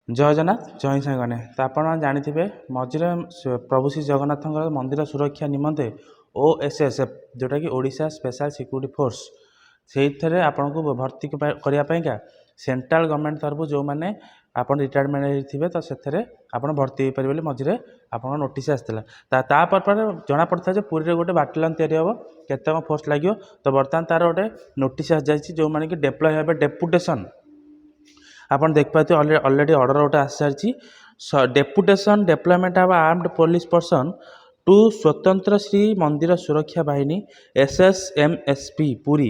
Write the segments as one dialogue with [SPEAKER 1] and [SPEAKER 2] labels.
[SPEAKER 1] जय जगन्नाथ जय साईगणे तो आप जाथे मझे प्रभु श्री जगन्नाथ मंदिर सुरक्षा निमंते OSSF जोटा कि ओडिशा स्पेशल सिक्योरिटी फोर्स से आपन को भर्ती करने सेंट्रल गवर्नमेंट तरफ जो मैंने आप रिटायरमेंट थे तो से आप भर्ती हो पारे मझे आप नोटिस आसाला जना पड़ता है पुरी गोटे बाटालियन या केत फोर्स लगे तो बर्तमान तार गोटे नोटिस आसी जो मैंने कि डेप्लय हे डेपुटेशन आपन देख पाते ऑलरेडी ऑर्डर गोटे आसी सारी deputation deployment of armed police person to स्वतंत्र श्री मंदिर सुरक्षा बाहिनी SSMSP पुरी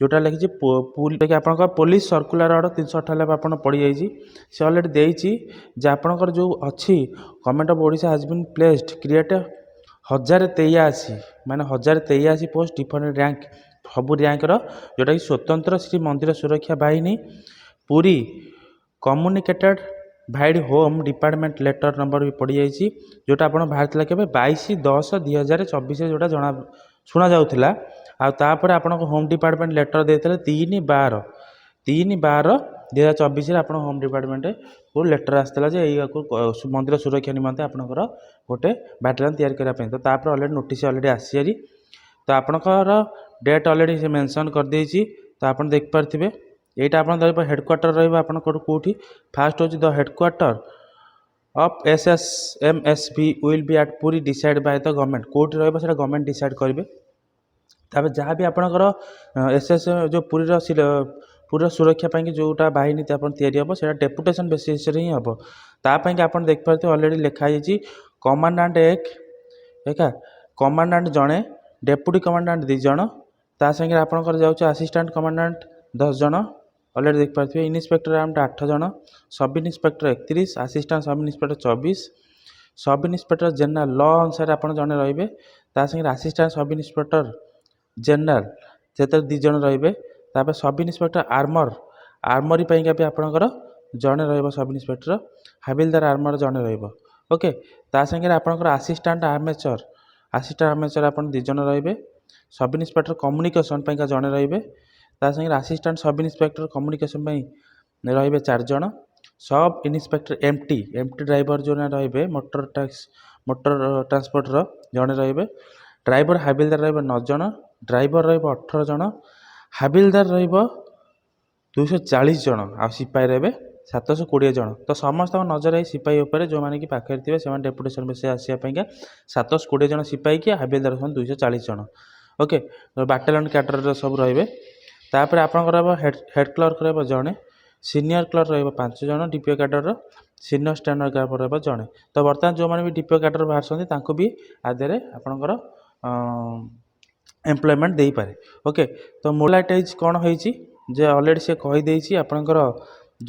[SPEAKER 1] जोटा लिखी पूरी आप पुलिस सर्कुलर ऑर्डर 398 आप पड़ जाइए सी अलरेडी देती आपंकर जो अच्छी government of Odisha has been placed create 1083 माने 1083 पोस्ट डिफरेंट रैंक सबू रैंक जोटा कि स्वतंत्र Shri Mandir Suraksha Bahini Puri communicated vide home department letter number भी पड़ जाइए जोटा आप बाहर के 22/10/2024 जोटा जना शुणा जाऊला आपर आप होम डिपार्टमेंट लेटर देते 3/12/2024 आप होम डिपार्टमेंट को लेटर आसाला मंदिर सुरक्षा निमंते आपंकर गोटे बाटालियन तैयारी करने तो तापर अलरेडी नोटिस अलरेडी आसी तो आपंकर डेट अलरेडी मेंशन कर देती तो आप देखिपारे यहाँ आप हेडक्वार्टर रही फास्ट हूँ the headquarter of SSMSP will be at Puri decide by the government कौटी रहा गवर्नमेंट डिसाइड करेंगे तापर जहाँ भी आपंकर SS जो पूरी सुरक्षा पाई जोटा बाहिनी या से डेपुटेशन बेसिस ही हम तापाई आप देखिए अलरेडी लिखाई कमांडाट एक कमांडाट जड़े डेपुटी कमांडाट 2 जन ता संगे आपंकर जाऊँ असिस्टेंट कमांडाट 10 जन अलरेडी देखिए इन्स्पेक्टर आर्म्ड 8 जन sub inspector 31 assistant sub inspector 24 sub inspector general law अनुसार आप जड़े रे संगे असिस्टेंट सब इन्स्पेक्टर जनरल से 2 जन रे सब इन्स्पेक्टर आर्मरी भी आपंकर जड़े सब इन्स्पेक्टर हाविलदार आर्मर जड़े रोके संगे आपंकर असिस्टेंट आर्मेचर आप 2 जन रे सब इन्स्पेक्टर कम्युनिकेशन जड़े रे संगे असिस्टेंट सब इन्स्पेक्टर कम्युनिकेशन रे 4 जन सब इन्स्पेक्टर एमटी ड्राइवर जो रे मोटर ट्रांसपोर्टर जड़े रे ड्राइवर हाविलदार रे 9 जन ड्राइवर रे 18 जन हाविलदार रे 240 जन आ सिपाही रे 720 जन तो समस्त नजर है सिपाही उपर जो मैंने कि पाखे थे से डेपुटेशन बेस आसापी 720 जन सिपाही कि हाविलदार 240 जन ओके बाटालियन कैडर सब रे तापर आपंकर हेड क्लर्क रहा जड़े सीनियर क्लर्क रहा 5 जन डीपीओ कैडर सीनियर स्टेनोग्राफर रहा जड़े तो बर्तमान जो मैंने भी डीपीओ कैडर बाहर भी आधे आपंकर एम्प्लॉयमेंट दे पारे ओके तो मोलाटाइज कौन होती जे अलरेडी से कहीदे आपंकर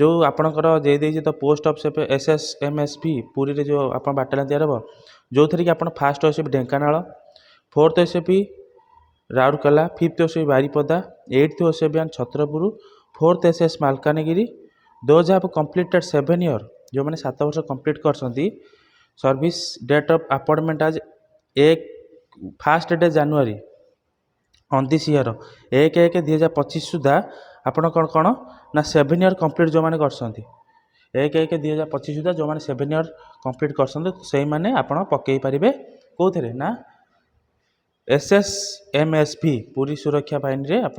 [SPEAKER 1] जो आपंकर दे तो पोस्ट ऑफ SSMSP पुरी रे जो आप बाटालियन तैयार हम जो थी कि आप first OCP Dhenkanal 4th OCP Rourkela 5th OCP Baripada 8th OCP Chhatrapur 4th SS Malkangiri those have completed 7 year जो मैंने 7 वर्ष कंप्लीट कर सर्विस डेट ऑफ अपॉइंटमेंट आज 1 जनवरी ऑन दिस ईयर 1/1/2025 सुधा आपड़ कौन कौन ना 7 ईयर कंप्लीट जो मैंने कर 1/1/2025 सुधा जो मैंने 7 ईयर कंप्लीट कर आप पकई पारे कौन ना SSMSP पूरी सुरक्षा बाहिनी रे आप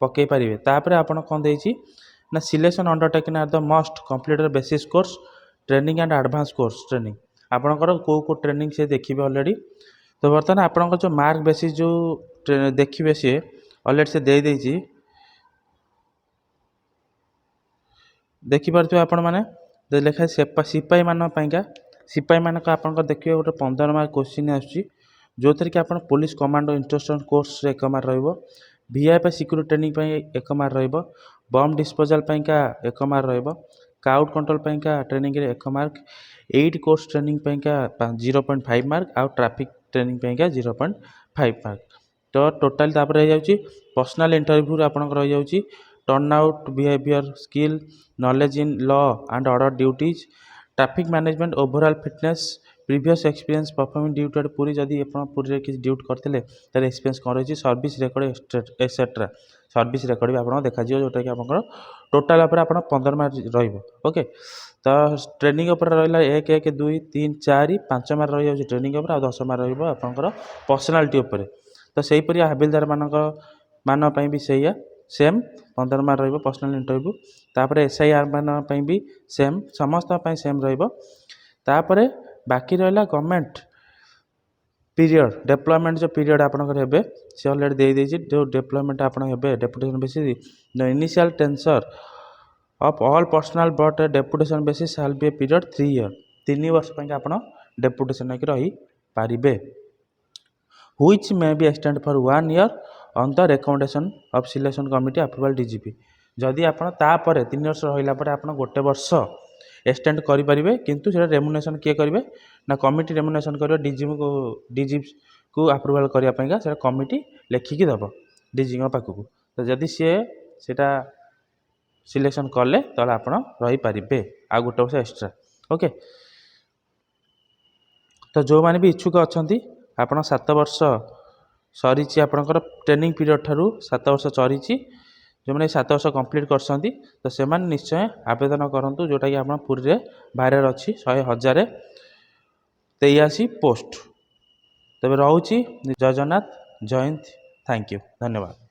[SPEAKER 1] पकई पारे तापर आपन कौन देती ना selection undertaking are the must complete basis course training and advance course training आपंकर कौ ट्रेनिंग से देखिए अलरेडी तो बर्तमान आपंकर जो मार्क बेसिस जो देखिए सी अलरेडी से दे देती देखिपे आपण मैंने लिखा सिपाही मानका सिपाही मानक आप देखिए गोटे 15 मार्क क्वेश्चन आसूँ जो थी कि आप police commando instruction course 1 mark VIP security training 1 mark bomb disposal 1 mark crowd control training 1 mark 8 course training 0.5 mark आउ ट्रैफिक ट्रेनिंग 0.5 मार्क तो टोटाल पर्सनल इंटरव्यू आपंकर रही जाऊँगी turn out behaviour skill knowledge in law and order duties traffic management overall fitness previous experience performing duty at Puri जदि पूरी किसी duty करते experience कौन रही service record etcetera service record भी आपको देखा जोटा कि आप टोटाल आप 15 मार्क रही ओके ତ ଟ୍ରେନିଂ ଉପରେ ରହିଲା 1 1 2 3 4 5 ମାର୍କ ରହିଯାଉଛି ଟ୍ରେନିଂ ଉପରେ, ଆଉ 10 ମାର୍କ ରହିବ ଆପଣଙ୍କର ପର୍ସନାଲିଟି ଉପରେ। ତ ସେହିପରି ହାବିଲଦାର ମାନଙ୍କ ପାଇଁ ବି ସେଇଆ ସେମ୍ 15 ମାର୍କ ରହିବ ପର୍ସନାଲ ଇଣ୍ଟରଭ୍ୟୁ। ତାପରେ SIR ମାନଙ୍କ ପାଇଁ ବି ସେମ୍, ସମସ୍ତଙ୍କ ପାଇଁ ସେମ୍ ରହିବ। ତାପରେ ବାକି ରହିଲା ଗଭର୍ଣ୍ଣମେଣ୍ଟ ପିରିୟଡ଼ ଡେଭଲପମେଣ୍ଟ ଯେଉଁ ପିରିୟଡ଼ ଆପଣଙ୍କର ହେବେ ସେ ଅଲରେଡ଼ି ଦେଇଦେଇଛି। ଯେଉଁ ଡେଭଲପମେଣ୍ଟ ଆପଣ ହେବେ deputation basis the initial tenure of all personnel but deputation basis shall be a period 3 year. 3 ବର୍ଷ ପାଇଁ ଆପଣ ଡେପୁଟେସନ୍ ହେଇକି ରହିପାରିବେ। Which may be extend for 1 year on the recommendation of selection committee approval DGP। ଯଦି ଆପଣ ତାପରେ 3 ବର୍ଷ ରହିଲା ପରେ ଆପଣ ଗୋଟେ ବର୍ଷ ଏକ୍ସଟେଣ୍ଡ କରିପାରିବେ, କିନ୍ତୁ ସେଇଟା ରେମୁନେସନ୍ କିଏ କରିବେ ନା କମିଟି ରେମୁନେସନ୍ କରିବ DGକୁ ଆପ୍ରୁଭାଲ୍ କରିବା ପାଇଁକା ସେଇଟା କମିଟି ଲେଖିକି ଦେବ DGଙ୍କ ପାଖକୁ। ତ ଯଦି ସିଏ ସେଇଟା ସିଲେକ୍ସନ୍ କଲେ ତାହେଲେ ଆପଣ ରହିପାରିବେ ଆଉ ଗୋଟେ ବର୍ଷ ଏକ୍ସଟ୍ରା। ଓକେ, ତ ଯେଉଁମାନେ ବି ଇଚ୍ଛୁକ ଅଛନ୍ତି ଆପଣ 7 ବର୍ଷ ସରିଛି ଆପଣଙ୍କର ଟ୍ରେନିଂ ପିରିୟଡ଼ ଠାରୁ 7 ବର୍ଷ ସରିଛି, ଯେଉଁମାନେ 7 ବର୍ଷ କମ୍ପ୍ଲିଟ୍ କରିଛନ୍ତି ତ ସେମାନେ ନିଶ୍ଚୟ ଆବେଦନ କରନ୍ତୁ, ଯେଉଁଟାକି ଆପଣ ପୁରୀରେ ଭାଇରାଲ୍ ଅଛି 1083 ପୋଷ୍ଟ। ତେବେ ରହୁଛି, ଜୟ ଜଗନ୍ନାଥ, ଜୟ ହିନ୍ଦ, ଥ୍ୟାଙ୍କ ୟୁ, ଧନ୍ୟବାଦ।